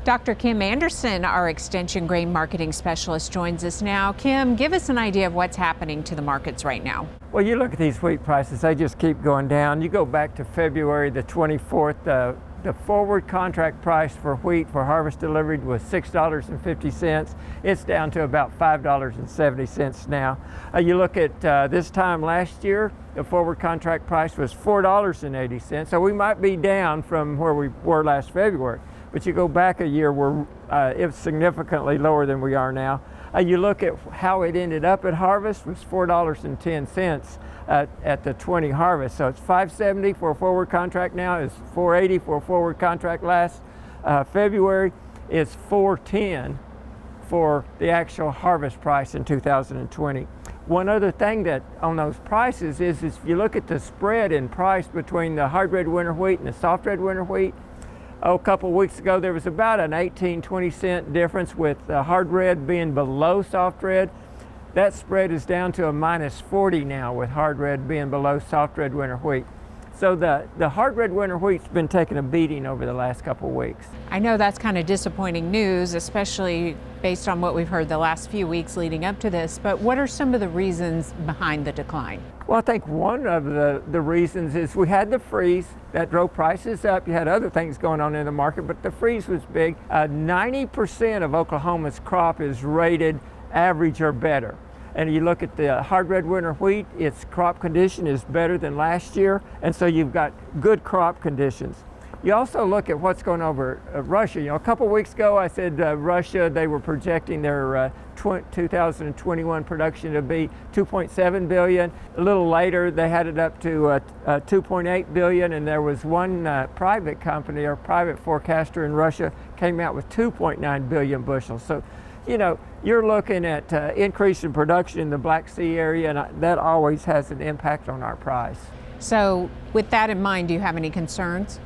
Dr. Kim Anderson, our Extension Grain Marketing Specialist, joins us now. Kim, give us an idea of what's happening to the markets right now. Well, you look at these wheat prices, they just keep going down. You go back to February the 24th, the forward contract price for wheat for harvest delivered was $6.50. It's down to about $5.70 now. You look at this time last year, the forward contract price was $4.80. So we might be down from where we were last February. But you go back a year, it was significantly lower than we are now. You look at how it ended up at harvest was $4.10 at the 20 harvest. So it's $5.70 for a forward contract now. It's $4.80 for a forward contract last February. It's $4.10 for the actual harvest price in 2020. One other thing that on those prices is if you look at the spread in price between the hard red winter wheat and the soft red winter wheat, a couple of weeks ago there was about an 18-20 cent difference with hard red being below soft red. That spread is down to a -40 now with hard red being below soft red winter wheat. So the hard red winter wheat's been taking a beating over the last couple of weeks. I know that's kind of disappointing news, especially based on what we've heard the last few weeks leading up to this, but what are some of the reasons behind the decline? Well, I think one of the reasons is we had the freeze that drove prices up. You had other things going on in the market, but the freeze was big. 90% of Oklahoma's crop is rated average or better. And you look at the hard red winter wheat, its crop condition is better than last year, and so you've got good crop conditions. You also look at what's going over Russia. You know, a couple of weeks ago I said Russia, they were projecting their 2021 production to be 2.7 billion. A little later they had it up to 2.8 billion, and there was one private company or private forecaster in Russia came out with 2.9 billion bushels. So, you know, you're looking at increase in production in the Black Sea area, and that always has an impact on our price. So with that in mind, do you have any concerns?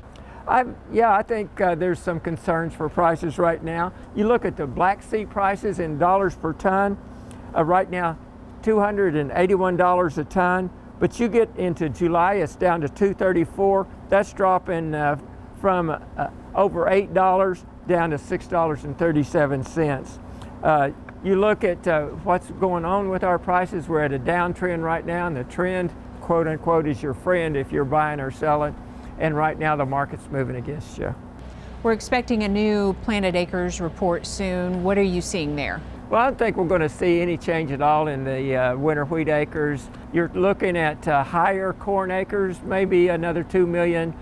Yeah, I think there's some concerns for prices right now. You look at the Black Sea prices in dollars per ton, right now $281 a ton, but you get into July, it's down to $234. That's dropping from over $8 down to $6.37. You look at what's going on with our prices. We're at a downtrend right now, and the trend, quote unquote, is your friend if you're buying or selling. And right now the market's moving against you. We're expecting a new planted acres report soon. What are you seeing there? Well, I don't think we're going to see any change at all in the winter wheat acres. You're looking at higher corn acres, maybe another 2 million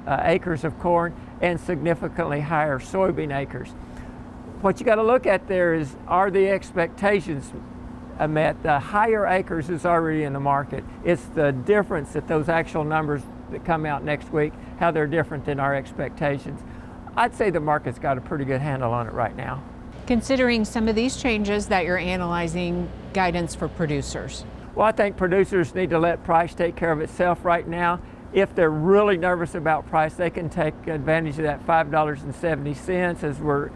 acres of corn, and significantly higher soybean acres. What you got to look at there is, are the expectations met? The higher acres is already in the market. It's the difference that those actual numbers that come out next week, how they're different than our expectations. I'd say the market's got a pretty good handle on it right now. Considering some of these changes that you're analyzing, guidance for producers? Well, I think producers need to let price take care of itself right now. If they're really nervous about price, they can take advantage of that $5.70 as we're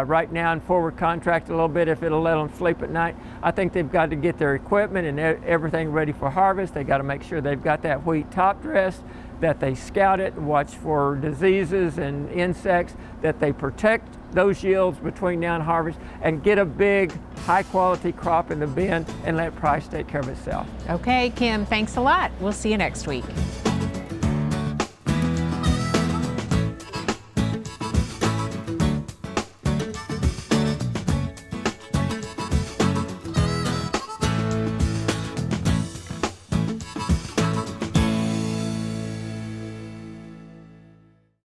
right now in forward contract a little bit if it'll let them sleep at night. I think they've got to get their equipment and everything ready for harvest. They got to make sure they've got that wheat top dressed, that they scout it and watch for diseases and insects, that they protect those yields between now and harvest, and get a big high quality crop in the bin and let price take care of itself. Okay, Kim, thanks a lot. We'll see you next week.